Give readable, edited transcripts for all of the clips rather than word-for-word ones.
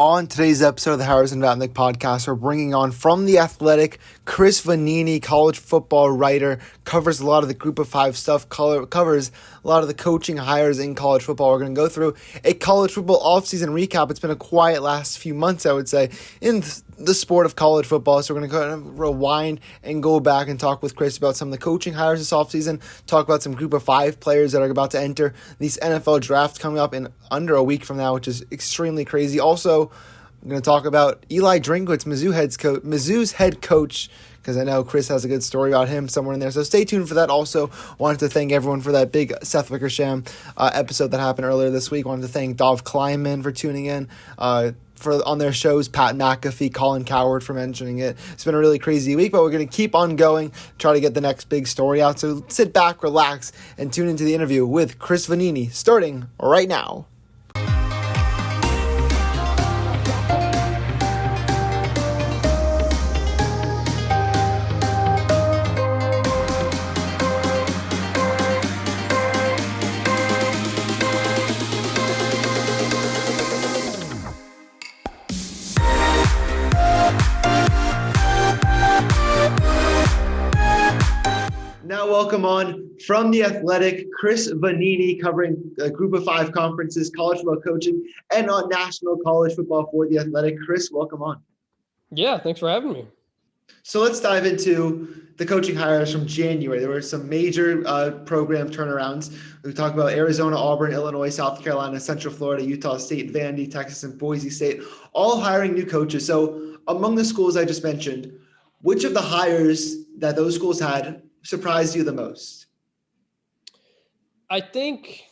On today's episode of the Carousel and Vapnek podcast, we're bringing on from The Athletic, Chris Vannini, college football writer, covers a lot of the group of five stuff, covers a lot of the coaching hires in college football. We're going to go through a college football offseason recap. It's been a quiet last few months, I would say, in the sport of college football. So we're going to kind of rewind and go back and talk with Chris about some of the coaching hires this offseason, talk about some group of five players that are about to enter these NFL drafts coming up in under a week from now, which is extremely crazy. Also, I'm going to talk about Eli Drinkwitz, Mizzou's head coach, because I know Chris has a good story about him somewhere in there. So stay tuned for that. Also, wanted to thank everyone for that big Seth Wickersham episode that happened earlier this week. Wanted to thank Dov Kleinman for tuning in on their shows, Pat McAfee, Colin Coward for mentioning it. It's been a really crazy week, but we're going to keep on going, try to get the next big story out. So sit back, relax, and tune into the interview with Chris Vannini, starting right now. Now welcome on from The Athletic, Chris Vannini, covering a group of five conferences, college football coaching, and on national college football for The Athletic. Chris, welcome on. Yeah, thanks for having me. So let's dive into the coaching hires from January. There were some major program turnarounds. We talked about Arizona, Auburn, Illinois, South Carolina, Central Florida, Utah State, Vandy, Texas, and Boise State, all hiring new coaches. So among the schools I just mentioned, which of the hires that those schools had surprised you the most? I think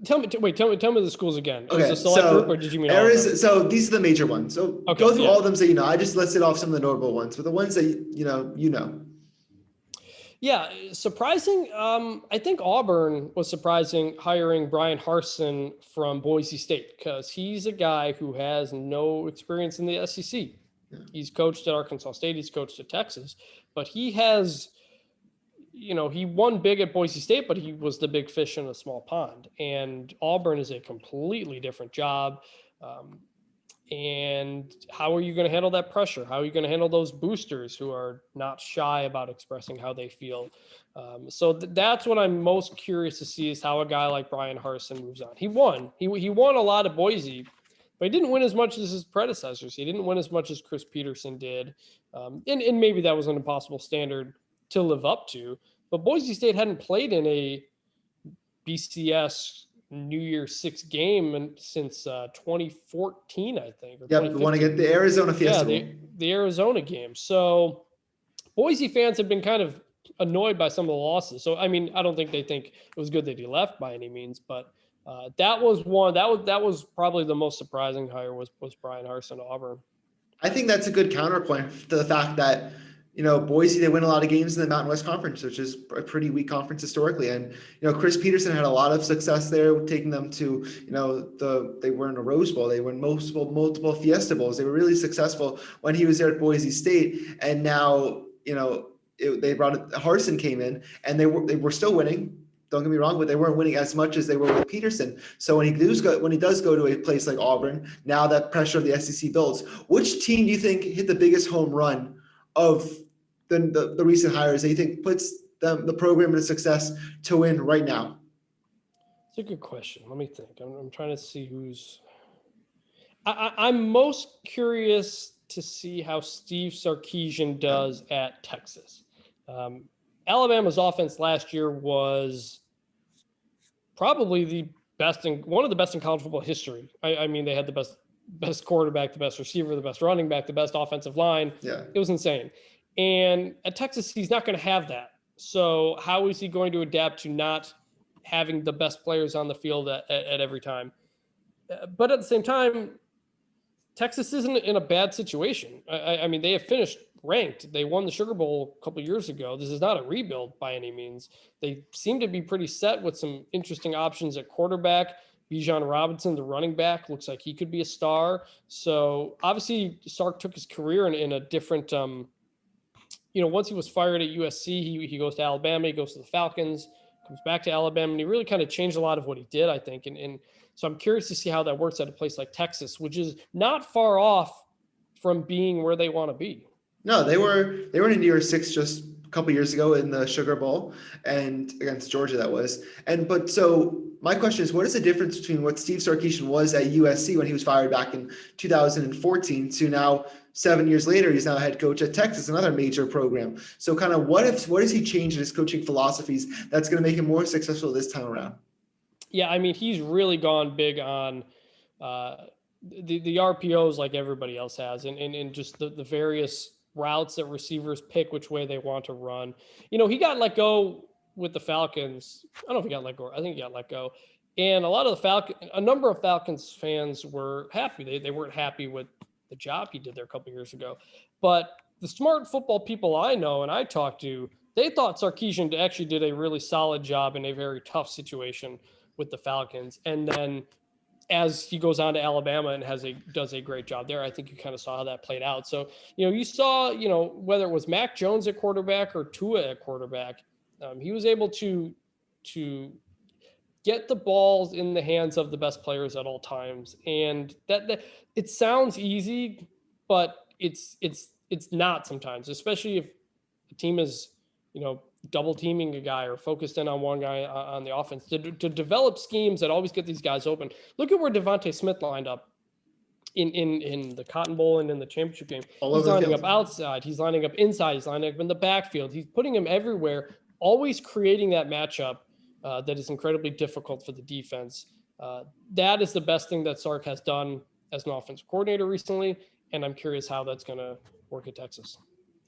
tell me the schools again. Okay, was it a select group, or did you mean all of them? So these are the major ones. So okay, go through all of them so you know. I just listed off some of the notable ones, but the ones that you know. Yeah, surprising. I think Auburn was surprising hiring Brian Harsin from Boise State, because he's a guy who has no experience in the SEC. Yeah. He's coached at Arkansas State. He's coached at Texas, but he has, he won big at Boise State, but he was the big fish in a small pond. And Auburn is a completely different job. And how are you going to handle that pressure? How are you going to handle those boosters who are not shy about expressing how they feel? So that's what I'm most curious to see, is how a guy like Brian Harsin moves on. He won a lot at Boise, but he didn't win as much as his predecessors. He didn't win as much as Chris Peterson did. And maybe that was an impossible standard to live up to. But Boise State hadn't played in a BCS New Year's Six game since 2014, I think. Yeah, we want to get the Arizona Fiesta. Yeah, the Arizona game. So Boise fans have been kind of annoyed by some of the losses. So, I mean, I don't think they think it was good that he left by any means, but that was one. That was probably the most surprising hire was Brian Harsin to Auburn. I think that's a good counterpoint to the fact that Boise, they win a lot of games in the Mountain West Conference, which is a pretty weak conference historically. And Chris Peterson had a lot of success there, taking them to they were in a Rose Bowl, they won multiple Fiesta Bowls. They were really successful when he was there at Boise State, and now they brought Harsin came in, and they were still winning. Don't get me wrong, but they weren't winning as much as they were with Peterson. So when he does go to a place like Auburn, now that pressure of the SEC builds. Which team do you think hit the biggest home run of the recent hires that you think puts the program in a success to win right now? It's a good question. Let me think. I'm trying to see who's. I'm most curious to see how Steve Sarkisian does at Texas. Alabama's offense last year was probably one of the best in college football history. I mean, they had the best quarterback, the best receiver, the best running back, the best offensive line. Yeah. It was insane. And at Texas, he's not going to have that. So how is he going to adapt to not having the best players on the field at every time? But at the same time, Texas isn't in a bad situation. I mean, they have finished ranked. They won the Sugar Bowl a couple of years ago. This is not a rebuild by any means. They seem to be pretty set with some interesting options at quarterback. Bijan Robinson, the running back, looks like he could be a star. So obviously Sark took his career in a different, once he was fired at USC, he goes to Alabama, he goes to the Falcons, comes back to Alabama, and he really kind of changed a lot of what he did, I think. And So I'm curious to see how that works at a place like Texas, which is not far off from being where they want to be. No, they were in New Year's Six just a couple years ago in the Sugar Bowl and against Georgia that was. But so my question is, what is the difference between what Steve Sarkisian was at USC when he was fired back in 2014 to now 7 years later, he's now head coach at Texas, another major program. So kind of what has he changed in his coaching philosophies that's going to make him more successful this time around? Yeah, I mean, he's really gone big on the RPOs like everybody else has, and just the various routes that receivers pick, which way they want to run. He got let go with the Falcons. I don't know if he got let go. I think he got let go. And a number of Falcons fans were happy. They weren't happy with the job he did there a couple years ago. But the smart football people I know and I talked to, they thought Sarkisian actually did a really solid job in a very tough situation with the Falcons. And then as he goes on to Alabama and does a great job there, I think you kind of saw how that played out. So, you saw, whether it was Mac Jones at quarterback or Tua at quarterback, he was able to get the balls in the hands of the best players at all times. And that it sounds easy, but it's not sometimes, especially if the team is, double teaming a guy or focused in on one guy on the offense to develop schemes that always get these guys open. Look at where Devontae Smith lined up in the Cotton Bowl and in the championship game. He's lining up outside. He's lining up inside. He's lining up in the backfield. He's putting him everywhere, always creating that matchup that is incredibly difficult for the defense. That is the best thing that Sark has done as an offensive coordinator recently, and I'm curious how that's going to work at Texas.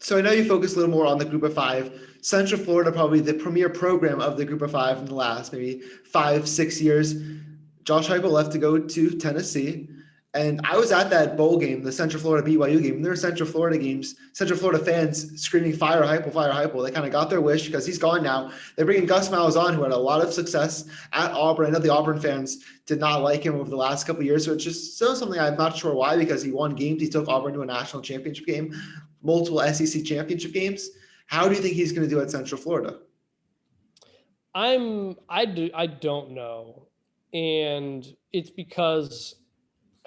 So I know you focus a little more on the Group of Five. Central Florida, probably the premier program of the Group of Five in the last maybe 5-6 years. Josh Heupel left to go to Tennessee. And I was at that bowl game, the Central Florida BYU game. There were Central Florida fans screaming, fire Heupel, fire Heupel. They kind of got their wish because he's gone now. They're bringing Gus Malzahn, who had a lot of success at Auburn. I know the Auburn fans did not like him over the last couple of years, so it's just still something I'm not sure why, because he won games. He took Auburn to a national championship game, multiple SEC championship games. How do you think he's going to do at Central Florida? I don't know. And it's because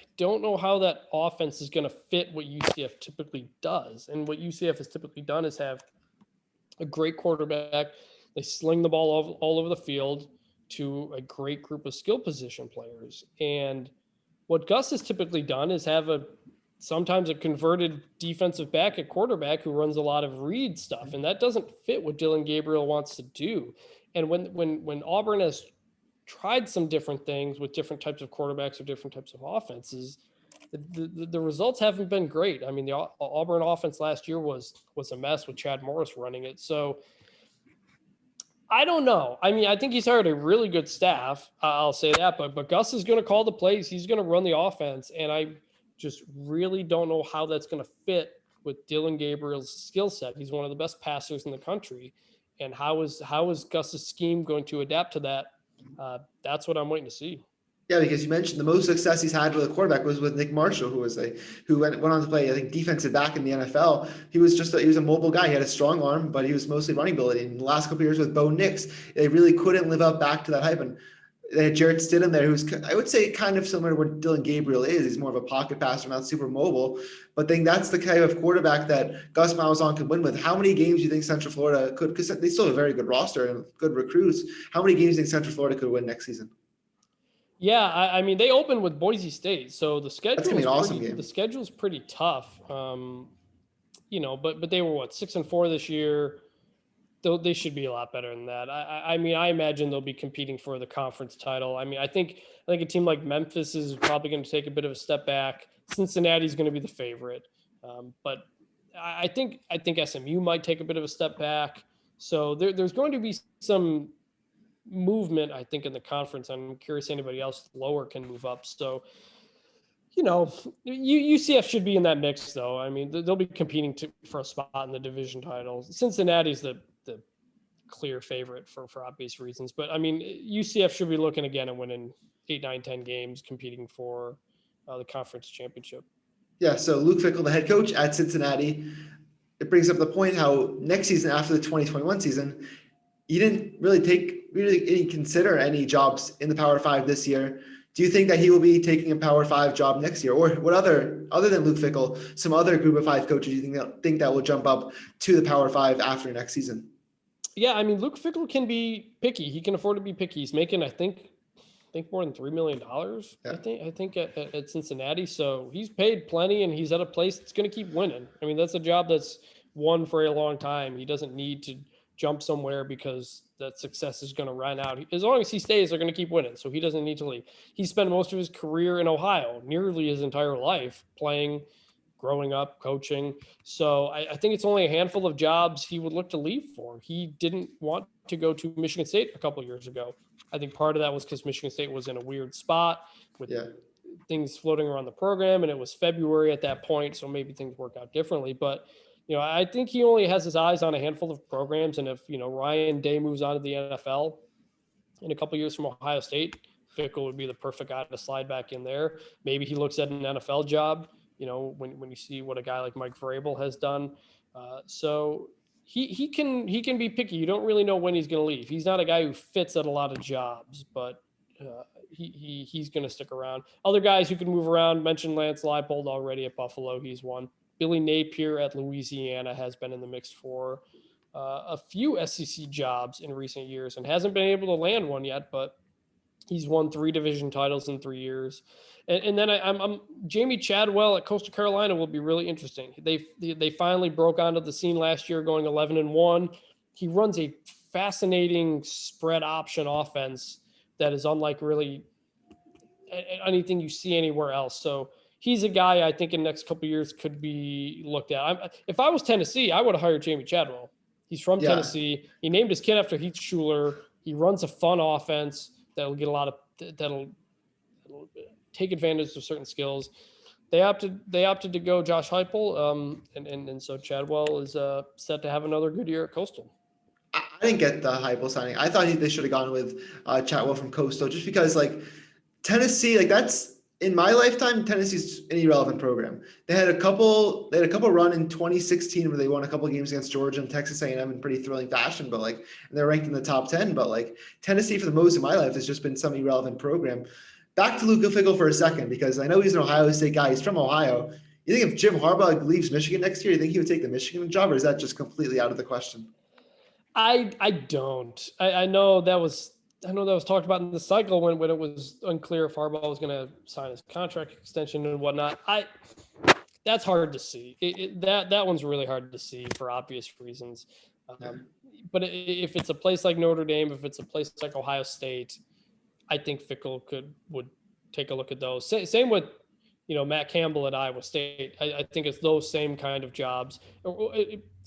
I don't know how that offense is going to fit what UCF typically does. And what UCF has typically done is have a great quarterback. They sling the ball all over the field to a great group of skill position players. And what Gus has typically done is have sometimes a converted defensive back at quarterback who runs a lot of read stuff. And that doesn't fit what Dillon Gabriel wants to do. And when Auburn has tried some different things with different types of quarterbacks or different types of offenses, the results haven't been great. I mean, the Auburn offense last year was a mess with Chad Morris running it. So I don't know. I mean, I think he's hired a really good staff. I'll say that, but Gus is going to call the plays. He's going to run the offense. And I just really don't know how that's going to fit with Dillon Gabriel's skill set. He's one of the best passers in the country. And how is Gus's scheme going to adapt to that? That's what I'm waiting to see. Yeah, because you mentioned the most success he's had with a quarterback was with Nick Marshall, who went on to play, I think, defensive back in the NFL. He was a mobile guy. He had a strong arm, but he was mostly running ability. In the last couple of years with Bo Nix, they really couldn't live up back to that hype. And they had Jarrett Stidham there, who's, I would say, kind of similar to what Dillon Gabriel is. He's more of a pocket passer, not super mobile. But I think that's the kind of quarterback that Gus Malzahn could win with. How many games do you think Central Florida could, because they still have a very good roster and good recruits, how many games do you think Central Florida could win next season? Yeah, I mean, they opened with Boise State, so the schedule's pretty tough. But they were 6-4 this year. They should be a lot better than that. I mean, I imagine they'll be competing for the conference title. I mean, I think a team like Memphis is probably going to take a bit of a step back. Cincinnati's going to be the favorite, but I think SMU might take a bit of a step back. So there's going to be some movement, I think, in the conference. I'm curious anybody else lower can move up. So, UCF should be in that mix, though. I mean, they'll be competing for a spot in the division title. Cincinnati's the clear favorite for obvious reasons. But, I mean, UCF should be looking again and winning 8, 9, 10 games, competing for the conference championship. Yeah, so Luke Fickell, the head coach at Cincinnati, it brings up the point how next season, after the 2021 season, you didn't really consider any jobs in the Power Five this year. Do you think that he will be taking a Power 5 job next year? Or what other than Luke Fickell, some other Group of 5 coaches you think that will jump up to the Power 5 after next season? Yeah, I mean, Luke Fickell can be picky. He can afford to be picky. He's making, I think more than $3 million. Yeah. I think at Cincinnati. So he's paid plenty, and he's at a place that's going to keep winning. I mean, that's a job that's won for a long time. He doesn't need to jump somewhere because that success is going to run out. As long as he stays, they're going to keep winning. So he doesn't need to leave. He spent most of his career in Ohio, nearly his entire life playing, growing up, coaching. So I think it's only a handful of jobs he would look to leave for. He didn't want to go to Michigan State a couple of years ago. I think part of that was because Michigan State was in a weird spot with things floating around the program, and it was February at that point, so maybe things work out differently. But I think he only has his eyes on a handful of programs, and if Ryan Day moves on to the NFL in a couple of years from Ohio State, Fickell would be the perfect guy to slide back in there. Maybe he looks at an NFL job. When you see what a guy like Mike Vrabel has done, so he can be picky. You don't really know when he's going to leave. He's not a guy who fits at a lot of jobs, but he's going to stick around. Other guys who can move around, mentioned Lance Leipold already at Buffalo. He's one. Billy Napier at Louisiana has been in the mix for a few SEC jobs in recent years and hasn't been able to land one yet, but he's won 3 division titles in 3 years. And then I'm Jamie Chadwell at Coastal Carolina will be really interesting. They finally broke onto the scene last year, going 11-1. He runs a fascinating spread option offense that is unlike really anything you see anywhere else. So he's a guy I think in the next couple of years could be looked at. If I was Tennessee, I would have hired Jamie Chadwell. He's from Tennessee. He named his kid after Heath Schuler. He runs a fun offense that'll get that'll take advantage of certain skills. They opted to go Josh Heupel, and so Chadwell is set to have another good year at Coastal. I didn't get the Heupel signing. I thought they should have gone with Chadwell from Coastal, just because Tennessee, that's in my lifetime, Tennessee's an irrelevant program. They had a couple run in 2016 where they won a couple of games against Georgia and Texas A&M in pretty thrilling fashion, but and they're ranked in the top 10. But Tennessee, for the most of my life, has just been some irrelevant program. Back to Luke Fickell for a second, because I know he's an Ohio State guy. He's from Ohio. You think if Jim Harbaugh leaves Michigan next year, you think he would take the Michigan job, or is that just completely out of the question? I don't. I know that was talked about in the cycle when it was unclear if Harbaugh was going to sign his contract extension and whatnot. That's hard to see. That one's really hard to see for obvious reasons. But if it's a place like Notre Dame, if it's a place like Ohio State, I think Fickell would take a look at those. Same with Matt Campbell at Iowa State. I think it's those same kind of jobs.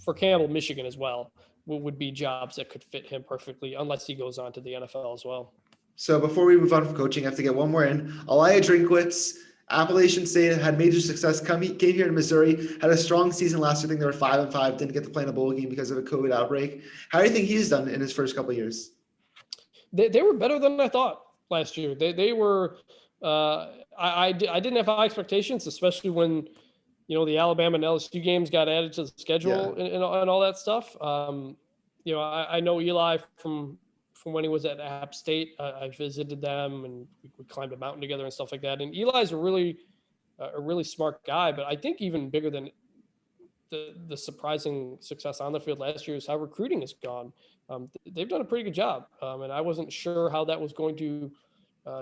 For Campbell, Michigan as well would be jobs that could fit him perfectly, unless he goes on to the NFL as well. So before we move on from coaching, I have to get one more in. Elijah Drinkwitz, Appalachian State, had major success. Came here to Missouri, had a strong season last year. I think they were 5-5, didn't get to play in a bowl game because of a COVID outbreak. How do you think he's done in his first couple of years? They were better than I thought last year. They were. I didn't have high expectations, especially when the Alabama and LSU games got added to the schedule and all that stuff. I know Eli from when he was at App State. I visited them and we climbed a mountain together and stuff like that. And Eli's a really smart guy, but I think even bigger than the surprising success on the field last year is how recruiting has gone. They've done a pretty good job, and I wasn't sure how that was going to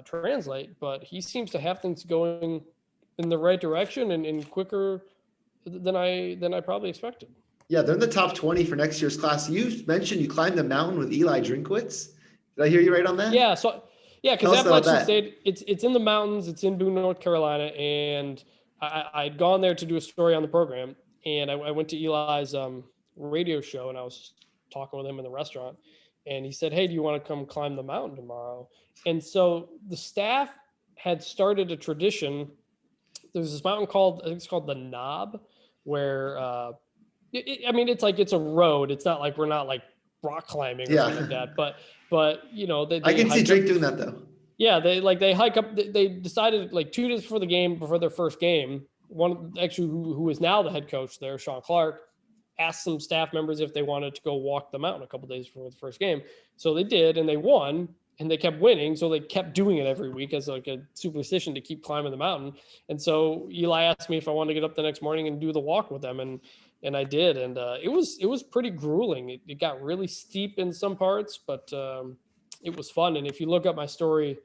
translate, but he seems to have things going in the right direction and quicker than I probably expected. Yeah, they're in the top 20 for next year's class. You mentioned you climbed the mountain with Eli Drinkwitz. Did I hear you right on that? Yeah. So because Appalachian State, it's in the mountains. It's in Boone, North Carolina, and I'd gone there to do a story on the program, and I went to Eli's radio show, and I was talking with him in the restaurant, and he said, "Hey, do you want to come climb the mountain tomorrow?" And so the staff had started a tradition. There's this mountain I think it's called the Knob, where it's a road. It's not like we're not like rock climbing or something like that. But they I can see Drake doing that though. Yeah, they hike up. They decided 2 days before their first game. One actually who is now the head coach there, Sean Clark, asked some staff members if they wanted to go walk the mountain a couple days before the first game. So they did, and they won. and they kept winning. So they kept doing it every week as like a superstition to keep climbing the mountain. And so Eli asked me if I wanted to get up the next morning and do the walk with them. And I did. And it was pretty grueling. It got really steep in some parts, but it was fun. And if you look up my story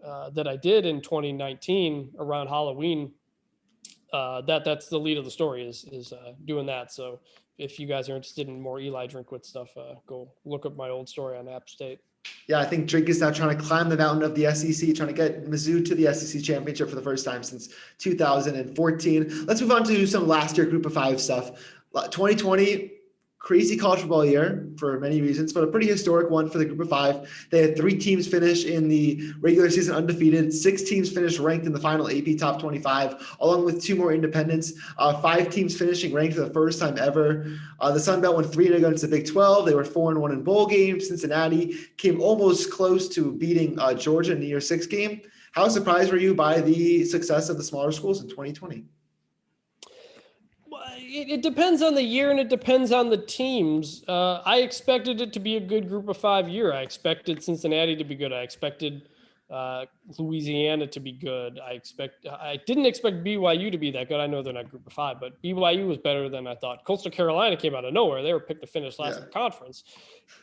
that I did in 2019 around Halloween, that's the lead of the story is doing that. So if you guys are interested in more Eli Drinkwitz stuff, go look up my old story on App State. Yeah, I think Drake is now trying to climb the mountain of the SEC, trying to get Mizzou to the SEC championship for the first time since 2014. Let's move on to some last year Group of Five stuff. 2020, crazy college football year for many reasons, but a pretty historic one for the Group of Five. They had 3 teams finish in the regular season undefeated. 6 teams finished ranked in the final AP Top 25, along with 2 more independents. 5 teams finishing ranked for the first time ever. The Sun Belt went 3-0 against the Big 12. They were 4-1 in bowl games. Cincinnati came almost close to beating Georgia in the Year 6 game. How surprised were you by the success of the smaller schools in 2020? It depends on the year and it depends on the teams. I expected it to be a good Group of Five year. I expected Cincinnati to be good. I expected Louisiana to be good. I didn't expect BYU to be that good. I know they're not Group of Five, but BYU was better than I thought. Coastal Carolina came out of nowhere. They were picked to finish last in the conference.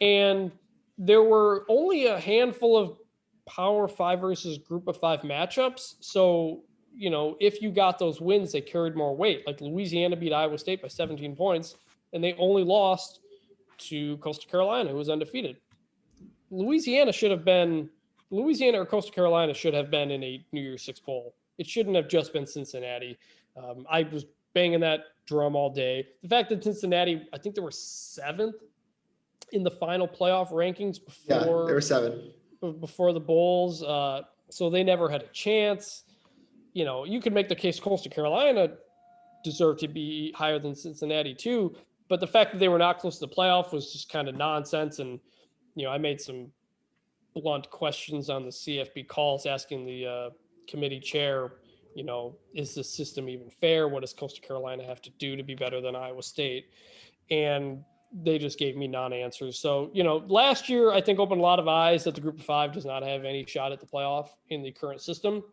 And there were only a handful of Power Five versus Group of Five matchups. So if you got those wins, they carried more weight. Like Louisiana beat Iowa State by 17 points, and they only lost to Coastal Carolina, who was undefeated. Louisiana or Coastal Carolina should have been in a New Year's Six bowl. It shouldn't have just been Cincinnati. I was banging that drum all day. The fact that Cincinnati, I think they were 7th in the final playoff rankings before. Yeah, they were 7 before the bowls. So they never had a chance. You could make the case Coastal Carolina deserved to be higher than Cincinnati too, but the fact that they were not close to the playoff was just kind of nonsense. And, I made some blunt questions on the CFB calls asking the committee chair, is this system even fair? What does Coastal Carolina have to do to be better than Iowa State? And they just gave me non-answers. So, last year, I think opened a lot of eyes that the Group of Five does not have any shot at the playoff in the current system.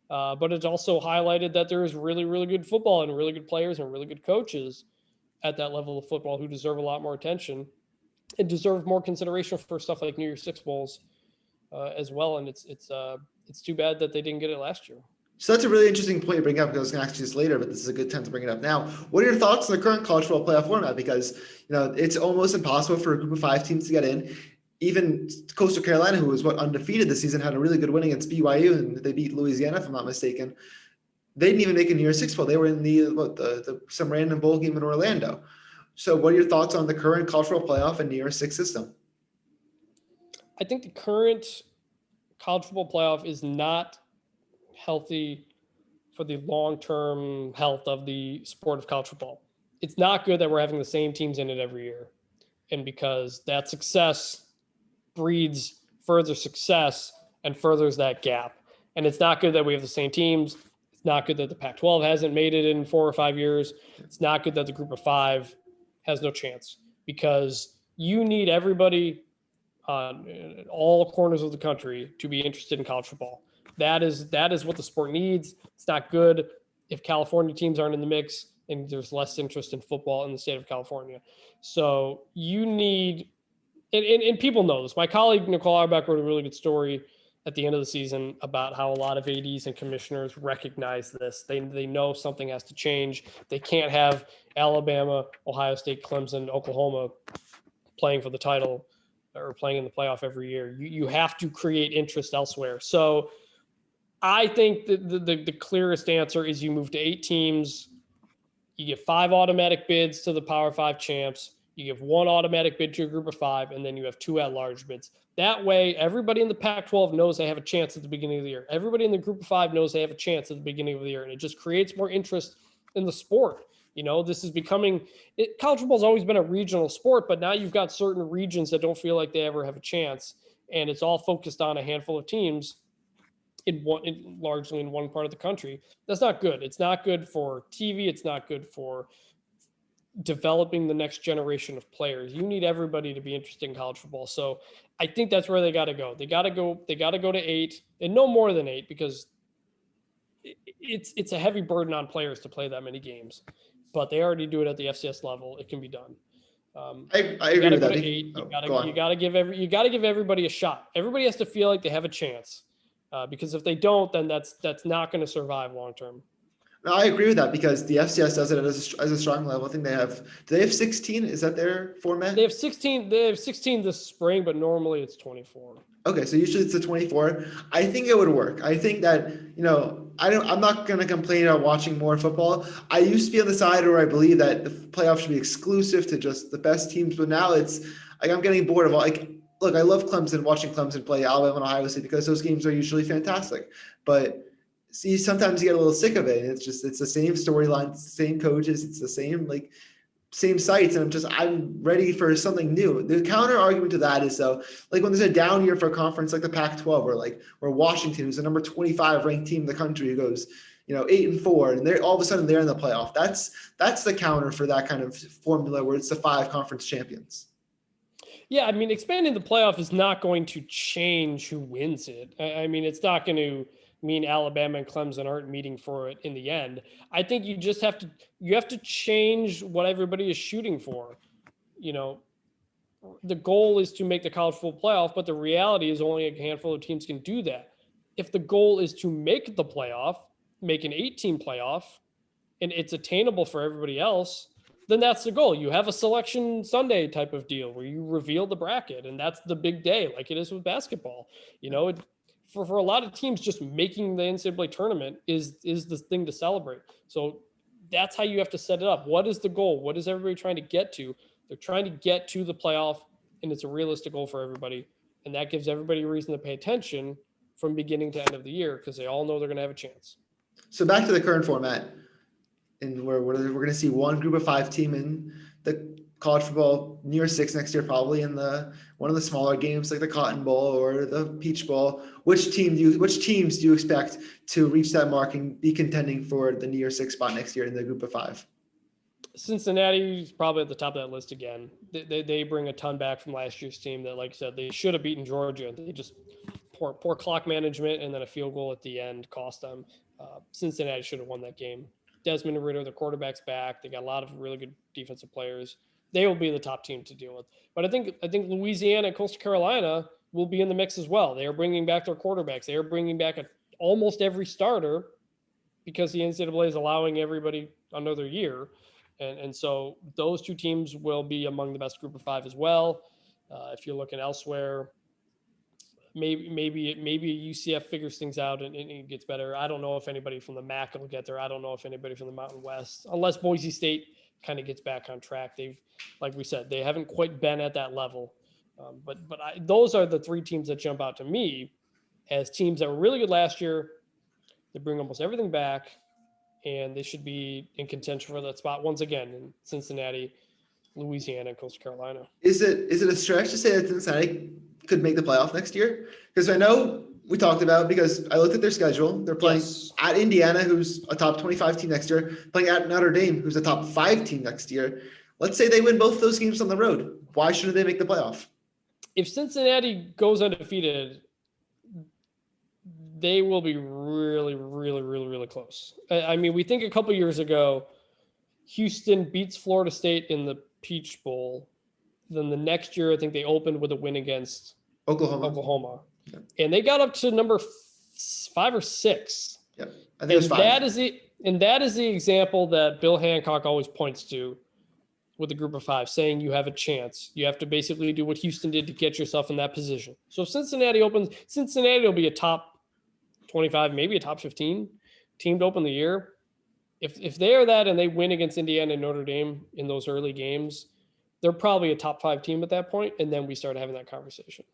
But it's also highlighted that there is really, really good football and really good players and really good coaches at that level of football who deserve a lot more attention and deserve more consideration for stuff like New Year's Six bowls as well. And it's too bad that they didn't get it last year. So that's a really interesting point you bring up, because I was going to ask you this later, but this is a good time to bring it up now. What are your thoughts on the current college football playoff format? Because, it's almost impossible for a Group of Five teams to get in. Even Coastal Carolina, who was undefeated this season, had a really good win against BYU, and they beat Louisiana, if I'm not mistaken. They didn't even make a New Year's Six bowl. They were in the some random bowl game in Orlando. So what are your thoughts on the current college football playoff and New Year's Six system? I think the current college football playoff is not healthy for the long-term health of the sport of college football. It's not good that we're having the same teams in it every year. And because that success breeds further success and furthers that gap. And it's not good that we have the same teams. It's not good that the Pac-12 hasn't made it in 4 or 5 years. It's not good that the Group of Five has no chance, because you need everybody on all corners of the country to be interested in college football. That is what the sport needs. It's not good if California teams aren't in the mix and there's less interest in football in the state of California. So you need, and people know this. My colleague, Nicole Auerbach, wrote a really good story at the end of the season about how a lot of ADs and commissioners recognize this. They know something has to change. They can't have Alabama, Ohio State, Clemson, Oklahoma playing for the title or playing in the playoff every year. You have to create interest elsewhere. So I think the clearest answer is you move to 8 teams. You give 5 automatic bids to the Power 5 champs. You give 1 automatic bid to a Group of 5, and then you have 2 at-large bids. That way, everybody in the Pac-12 knows they have a chance at the beginning of the year. Everybody in the Group of 5 knows they have a chance at the beginning of the year, and it just creates more interest in the sport. This is becoming – college football has always been a regional sport, but now you've got certain regions that don't feel like they ever have a chance, and it's all focused on a handful of teams largely in one part of the country. That's not good. It's not good for TV. It's not good for developing the next generation of players. You need everybody to be interested in college football. So I think that's where they got to go. They got to go to 8 and no more than 8, because it's a heavy burden on players to play that many games, but they already do it at the FCS level. It can be done. I You agree got to with go that. to 8. Go on. You got to give everybody a shot. Everybody has to feel like they have a chance, because if they don't, then that's not going to survive long term. No, I agree with that because the FCS does it as a strong level. I think they have. Do they have 16? Is that their format? They have 16. They have 16 this spring, but normally it's 24. Okay, so usually it's the 24. I think it would work. I think that, I'm not gonna complain about watching more football. I used to be on the side where I believe that the playoffs should be exclusive to just the best teams, but now it's like I'm getting bored of look, I love Clemson, watching Clemson play Alabama and Ohio State because those games are usually fantastic. But see, sometimes you get a little sick of it. It's the same storyline, same coaches, it's the same sites, and I'm ready for something new. The counter argument to that is though, like when there's a down year for a conference like the Pac-12, where Washington, who's the number 25 ranked team in the country, who goes 8-4, and they're all of a sudden they're in the playoff. That's the counter for that kind of formula where it's the 5 conference champions. Yeah, I mean, expanding the playoff is not going to change who wins it. I mean, it's not going to mean Alabama and Clemson aren't meeting for it in the end. I think you just have to change what everybody is shooting for. The goal is to make the college football playoff, but the reality is only a handful of teams can do that. If the goal is to make the playoff, make an 8-team playoff, and it's attainable for everybody else, then that's the goal. You have a selection Sunday type of deal where you reveal the bracket, and that's the big day, like it is with basketball. For a lot of teams, just making the NCAA tournament is the thing to celebrate. So that's how you have to set it up. What is the goal? What is everybody trying to get to? They're trying to get to the playoff, and it's a realistic goal for everybody. And that gives everybody a reason to pay attention from beginning to end of the year, because they all know they're going to have a chance. So back to the current format, and we're going to see one group of 5 team in the college football New Year's 6 next year, probably in one of the smaller games like the Cotton Bowl or the Peach Bowl. Which teams do you expect to reach that mark and be contending for the New Year's 6 spot next year in the group of 5? Cincinnati is probably at the top of that list again. They bring a ton back from last year's team that, like I said, they should have beaten Georgia. They just poor clock management, and then a field goal at the end cost them. Cincinnati should have won that game. Desmond Ridder, the quarterback's back. They got a lot of really good defensive players. They will be the top team to deal with. But I think Louisiana and Coastal Carolina will be in the mix as well. They are bringing back their quarterbacks. They are bringing back almost every starter because the NCAA is allowing everybody another year. And so those 2 teams will be among the best group of 5 as well. If you're looking elsewhere, maybe UCF figures things out and it gets better. I don't know if anybody from the MAC will get there. I don't know if anybody from the Mountain West, unless Boise State kind of gets back on track. Like we said, they haven't quite been at that level. But those are the 3 teams that jump out to me as teams that were really good last year. They bring almost everything back, and they should be in contention for that spot once again in Cincinnati, Louisiana, and Coastal Carolina. Is it a stretch to say that Cincinnati could make the playoff next year? Because I know we talked about, because I looked at their schedule. They're playing at Indiana, who's a top 25 team next year, playing at Notre Dame, who's a top 5 team next year. Let's say they win both those games on the road. Why shouldn't they make the playoff? If Cincinnati goes undefeated, they will be really, really, really, really close. I mean, we think a couple years ago, Houston beats Florida State in the Peach Bowl. Then the next year, I think they opened with a win against Oklahoma. Yeah. And they got up to number 5 or 6. Yeah, I think it was 5. That is the example that Bill Hancock always points to with the group of 5, saying you have a chance. You have to basically do what Houston did to get yourself in that position. So if Cincinnati opens, Cincinnati will be a top 25, maybe a top 15 team to open the year. If they are that and they win against Indiana and Notre Dame in those early games, they're probably a top 5 team at that point, and then we start having that conversation.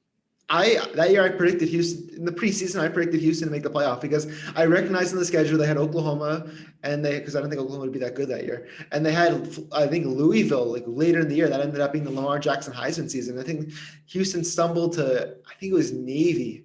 That year I predicted Houston in the preseason. I predicted Houston to make the playoff because I recognized in the schedule they had Oklahoma, and because I don't think Oklahoma would be that good that year, and they had I think Louisville like later in the year. That ended up being the Lamar Jackson Heisman season. I think Houston stumbled to it was Navy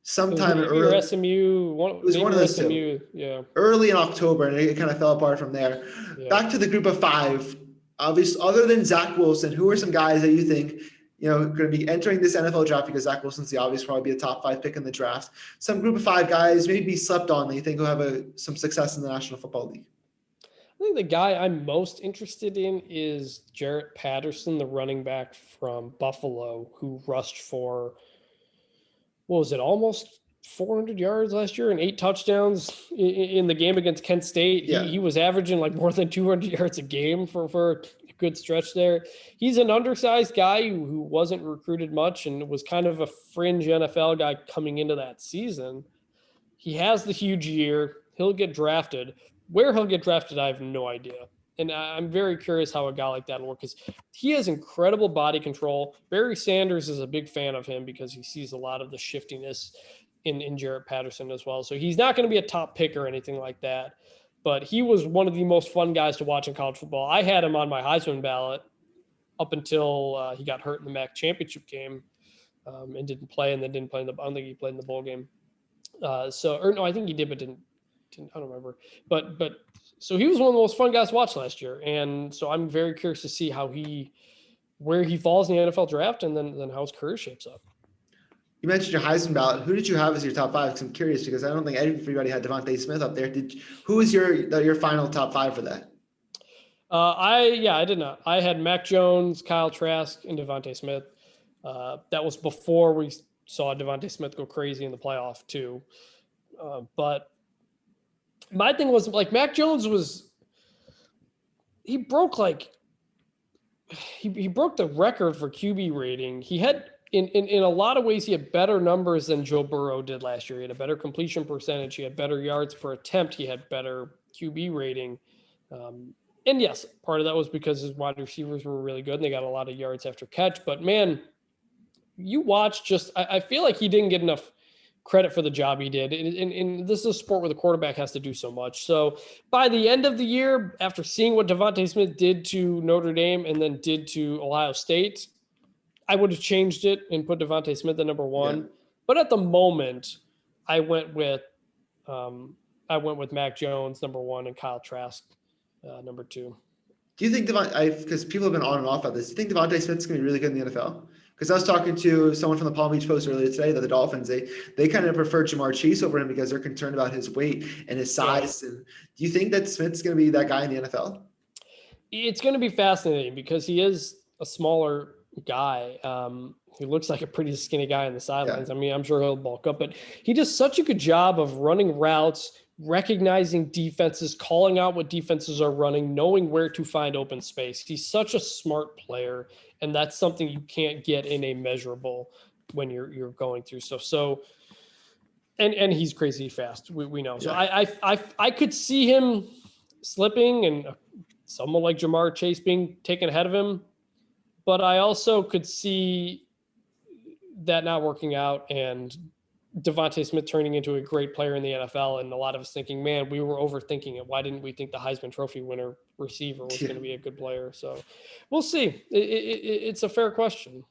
sometime early. Or SMU. It was one of those SMU, two. Yeah. Early in October, and it kind of fell apart from there. Yeah. Back to the group of 5. Obviously, other than Zach Wilson, who are some guys that you think, going to be entering this NFL draft, because Zach Wilson's the obvious probably be a top 5 pick in the draft? Some group of 5 guys maybe be slept on that you think will have some success in the National Football League. I think the guy I'm most interested in is Jarrett Patterson, the running back from Buffalo, who rushed for, what was it, almost 400 yards last year and 8 touchdowns in the game against Kent State. Yeah. He was averaging like more than 200 yards a game for a good stretch there. He's an undersized guy who wasn't recruited much and was kind of a fringe NFL guy coming into that season. He has the huge year. He'll get drafted. Where he'll get drafted, I have no idea. And I'm very curious how a guy like that will work, because he has incredible body control. Barry Sanders is a big fan of him because he sees a lot of the shiftiness in Jarrett Patterson as well. So he's not going to be a top pick or anything like that, but he was one of the most fun guys to watch in college football. I had him on my Heisman ballot up until he got hurt in the MAC championship game and didn't play, and then didn't play I don't think he played in the bowl game. I think he did, but didn't I don't remember. But so he was one of the most fun guys to watch last year. And so I'm very curious to see where he falls in the NFL draft, and then how his career shapes up. You mentioned your Heisman ballot. Who did you have as your top 5? Because I'm curious, because I don't think everybody had Devontae Smith up there. Who was your final top 5 for that? I did not. I had Mac Jones, Kyle Trask, and Devontae Smith. That was before we saw Devontae Smith go crazy in the playoff too. But my thing was, like, Mac Jones he broke the record for QB rating. He had in a lot of ways, he had better numbers than Joe Burrow did last year. He had a better completion percentage. He had better yards per attempt. He had better QB rating. And yes, part of that was because his wide receivers were really good and they got a lot of yards after catch. But man, you watch I feel like he didn't get enough credit for the job he did. And this is a sport where the quarterback has to do so much. So by the end of the year, after seeing what Devontae Smith did to Notre Dame and then did to Ohio State, I would have changed it and put Devontae Smith at number 1. Yeah. But at the moment, I went with Mac Jones, number 1, and Kyle Trask, number 2. Do you think because people have been on and off about this, do you think Devontae Smith's going to be really good in the NFL? Because I was talking to someone from the Palm Beach Post earlier today that the Dolphins, they kind of prefer Jamar Chase over him because they're concerned about his weight and his size. Yeah. And do you think that Smith's going to be that guy in the NFL? It's going to be fascinating because he is a smaller guy. He looks like a pretty skinny guy on the sidelines. Yeah. I mean, I'm sure he'll bulk up, but he does such a good job of running routes, recognizing defenses, calling out what defenses are running, knowing where to find open space. He's such a smart player, and that's something you can't get in a measurable when you're going through stuff. So, and he's crazy fast. We know. So yeah. I could see him slipping and someone like Jamar Chase being taken ahead of him, but I also could see that not working out and Devontae Smith turning into a great player in the NFL, and a lot of us thinking, man, we were overthinking it. Why didn't we think the Heisman Trophy winner receiver was going to be a good player? So we'll see. It's a fair question.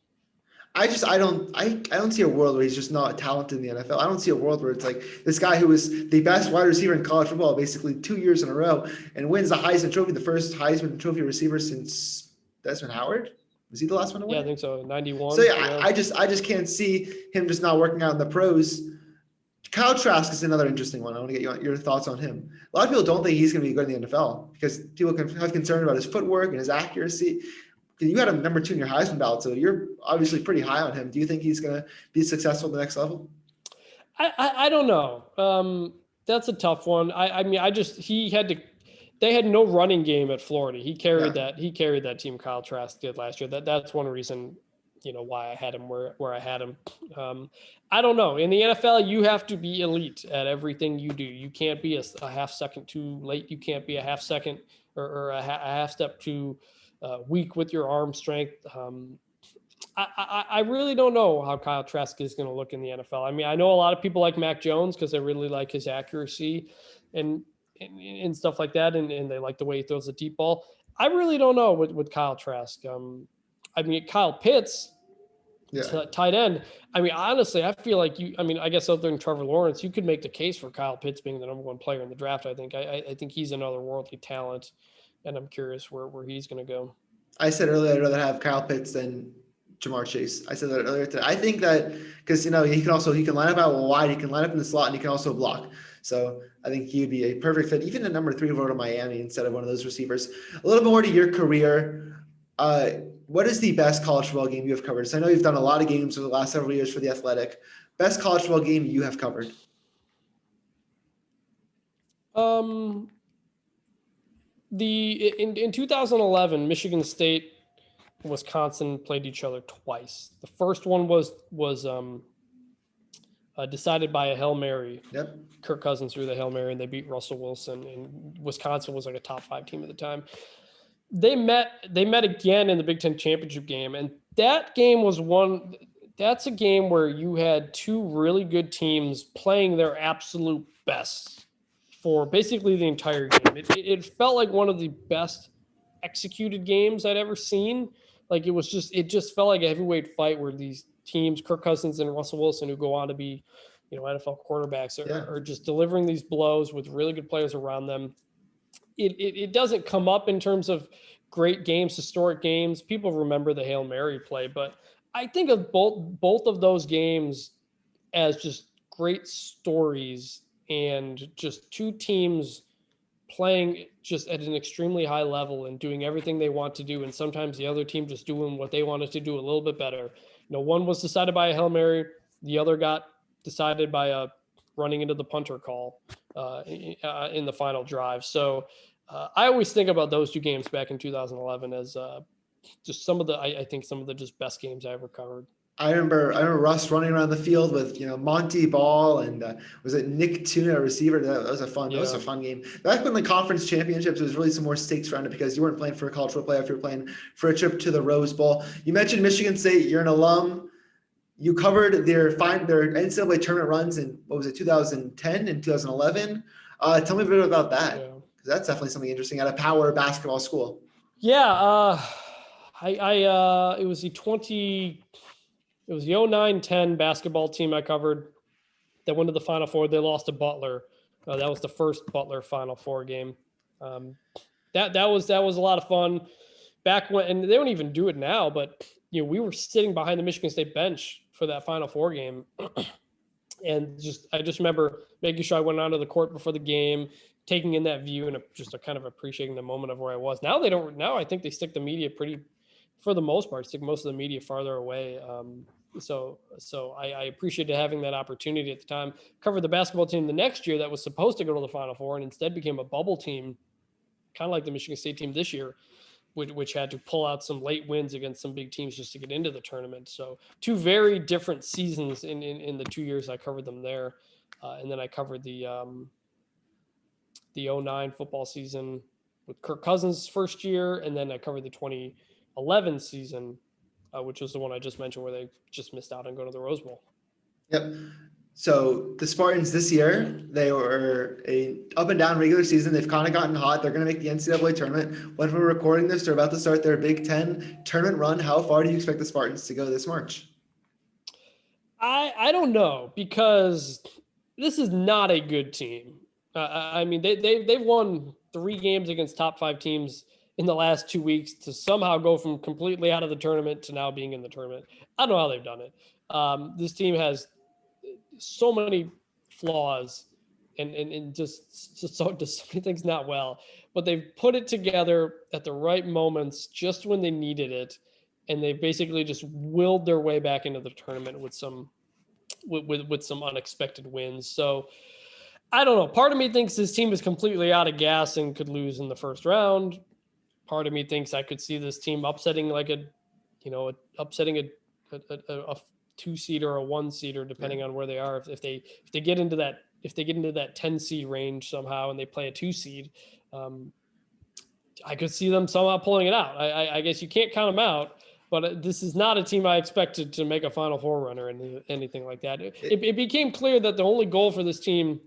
I don't see a world where he's just not talented in the NFL. I don't see a world where it's like this guy who was the best wide receiver in college football basically 2 years in a row and wins the Heisman Trophy, the first Heisman Trophy receiver since Desmond Howard. Was he the last one to win? Yeah, I think so. 91. So yeah. I just can't see him just not working out in the pros. Kyle Trask is another interesting one. I want to get your thoughts on him. A lot of people don't think he's going to be good in the NFL because people can have concern about his footwork and his accuracy. You had him number 2 in your Heisman ballot, so you're obviously pretty high on him. Do you think he's going to be successful at the next level? I don't know. That's a tough one. They had no running game at Florida. He carried that team. Kyle Trask did last year. That's one reason, why I had him where I had him. I don't know. In the NFL, you have to be elite at everything you do. You can't be a half second too late. You can't be a half second or a half step too weak with your arm strength. I really don't know how Kyle Trask is going to look in the NFL. I mean, I know a lot of people like Mac Jones because they really like his accuracy and stuff like that, and they like the way he throws the deep ball. I really don't know with Kyle Trask. Kyle Pitts Yeah. tight end. I mean, honestly, I feel like I guess other than Trevor Lawrence, you could make the case for Kyle Pitts being the number one player in the draft. I think. I think he's another worldly talent, and I'm curious where he's going to go. I said earlier I'd rather have Kyle Pitts than Jamar Chase. I said that earlier today. I think that because he can line up out wide, he can line up in the slot, and he can also block. So I think he would be a perfect fit, even at number 3 over to Miami instead of one of those receivers. A little bit more to your career. What is the best college football game you have covered? So I know you've done a lot of games over the last several years for the Athletic. Best college football game you have covered? In 2011, Michigan State and Wisconsin played each other twice. The first one was decided by a Hail Mary. Yep. Kirk Cousins threw the Hail Mary, and they beat Russell Wilson. And Wisconsin was like a top 5 team at the time. They met again in the Big Ten championship game, and that game was that's a game where you had 2 really good teams playing their absolute best for basically the entire game. It felt like one of the best executed games I'd ever seen. Like it just felt like a heavyweight fight where these teams, Kirk Cousins and Russell Wilson, who go on to be, NFL quarterbacks, are just delivering these blows with really good players around them. It doesn't come up in terms of great games, historic games. People remember the Hail Mary play, but I think of both of those games as just great stories and just 2 teams playing just at an extremely high level and doing everything they want to do. And sometimes the other team just doing what they wanted to do a little bit better. One was decided by a Hail Mary. The other got decided by a running into the punter call in the final drive. So I always think about those 2 games back in 2011 as just I think some of the just best games I ever covered. I remember Russ running around the field with Monty Ball and was it Nick Tuna, a receiver? That was a fun game. Back when the conference championships, there was really some more stakes around it because you weren't playing for a college football playoff, you were playing for a trip to the Rose Bowl. You mentioned Michigan State. You're an alum. You covered their NCAA tournament runs in 2010 and 2011. Tell me a bit about that, because that's definitely something interesting at a power basketball school. Yeah, it was the 09-10 basketball team I covered that went to the Final Four. They lost to Butler. That was the first Butler Final Four game. That was a lot of fun back when, and they don't even do it now, but we were sitting behind the Michigan State bench for that Final Four game. And I just remember making sure I went onto the court before the game, taking in that view and just kind of appreciating the moment of where I was. Now I think they stick the media for the most part, stick most of the media farther away. So I appreciated having that opportunity at the time. Covered the basketball team the next year that was supposed to go to the Final Four and instead became a bubble team, kind of like the Michigan State team this year, which had to pull out some late wins against some big teams just to get into the tournament. So 2 very different seasons in the 2 years I covered them there. And then I covered the 09 football season with Kirk Cousins' first year. And then I covered the 2011 season, which was the one I just mentioned where they just missed out on going to the Rose Bowl. Yep. So the Spartans this year, they were a up and down regular season. They've kind of gotten hot. They're going to make the NCAA tournament. When we're recording this, they're about to start their Big Ten tournament run. How far do you expect the Spartans to go this March? I don't know, because this is not a good team. They've won 3 games against top 5 teams in the last 2 weeks to somehow go from completely out of the tournament to now being in the tournament. I don't know how they've done it. This team has so many flaws and just so many things not well, but they've put it together at the right moments, just when they needed it. And they basically just willed their way back into the tournament with some unexpected wins. So I don't know. Part of me thinks this team is completely out of gas and could lose in the first round. Part of me thinks I could see this team upsetting a 2-seed or a 1-seeder, depending on where they are. If they get into that 10-seed range somehow and they play a 2-seed, I could see them somehow pulling it out. I guess you can't count them out, but this is not a team I expected to make a Final Four run or anything like that. It became clear that the only goal for this team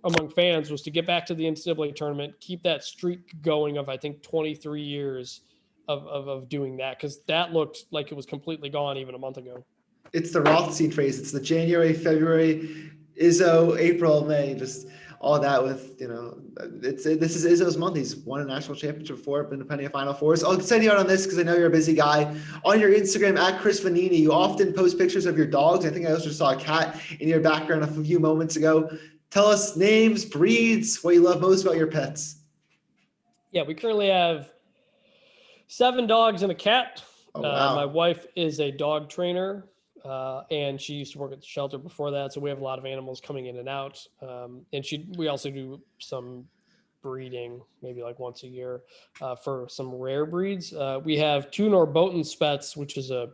among fans was to get back to the NCAA tournament, keep that streak going of, I think, 23 years of doing that, because that looked like it was completely gone even a month ago. It's the Rothstein phrase. It's the January, February, Izzo, April, May, just all that with, this is Izzo's month. He's won a national championship before, been to plenty of Final Fours. I'll send you out on this because I know you're a busy guy. On your Instagram, at Chris Vannini, you often post pictures of your dogs. I think I also saw a cat in your background a few moments ago. Tell us names, breeds, what you love most about your pets. Yeah, we currently have 7 dogs and a cat. Oh, wow. My wife is a dog trainer, and she used to work at the shelter before that. So we have a lot of animals coming in and out. And we also do some breeding, maybe like once a year, for some rare breeds. We have 2 Norrbotten Spets, which is a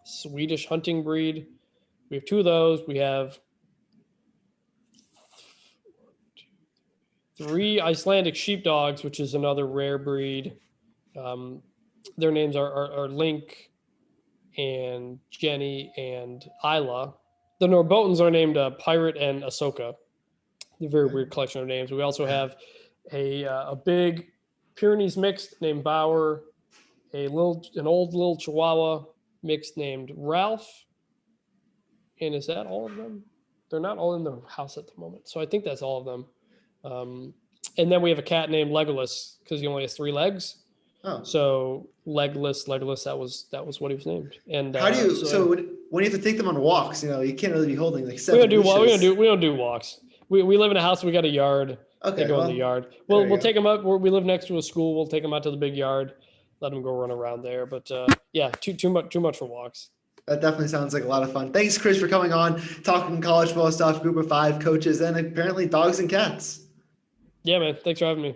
Swedish hunting breed. We have 2 of those. We have 3 Icelandic sheepdogs, which is another rare breed. Their names are Link and Jenny and Isla. The Norrbottens are named Pirate and Ahsoka. A very weird collection of names. We also have a big Pyrenees mix named Bauer, an old little Chihuahua mix named Ralph. And is that all of them? They're not all in the house at the moment. So I think that's all of them. And then we have a cat named Legolas because he only has 3 legs. Oh. So Legolas, that was what he was named. And how do you? So when you have to take them on walks, you can't really be holding like 7 we leashes. We don't do walks. We live in a house. We got a yard. Okay, they go in the yard. We'll take them up. We live next to a school. We'll take them out to the big yard. Let them go run around there. But yeah, too much for walks. That definitely sounds like a lot of fun. Thanks, Chris, for coming on, talking college football stuff, Group of 5 coaches, and apparently dogs and cats. Yeah, man. Thanks for having me.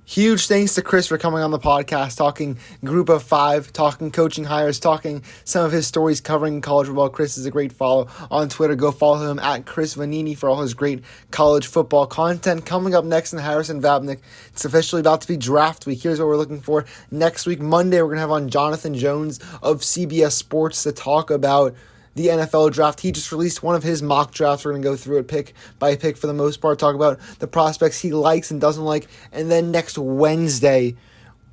Huge thanks to Chris for coming on the podcast, talking Group of 5, talking coaching hires, talking some of his stories covering college football. Chris is a great follow on Twitter. Go follow him at Chris Vannini for all his great college football content. Coming up next in Harrison Vapnek, it's officially about to be draft week. Here's what we're looking for next week. Monday, we're going to have on Jonathan Jones of CBS Sports to talk about the NFL draft. He just released one of his mock drafts. We're going to go through it pick by pick for the most part, talk about the prospects he likes and doesn't like. And then next Wednesday,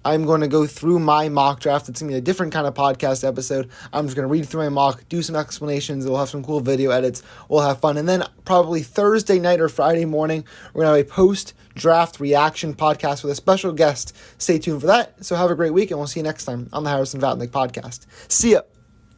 I'm going to go through my mock draft. It's going to be a different kind of podcast episode. I'm just going to read through my mock, do some explanations. We'll have some cool video edits. We'll have fun. And then probably Thursday night or Friday morning, we're going to have a post-draft reaction podcast with a special guest. Stay tuned for that. So have a great week, and we'll see you next time on the Harrison Vapnek podcast. See ya.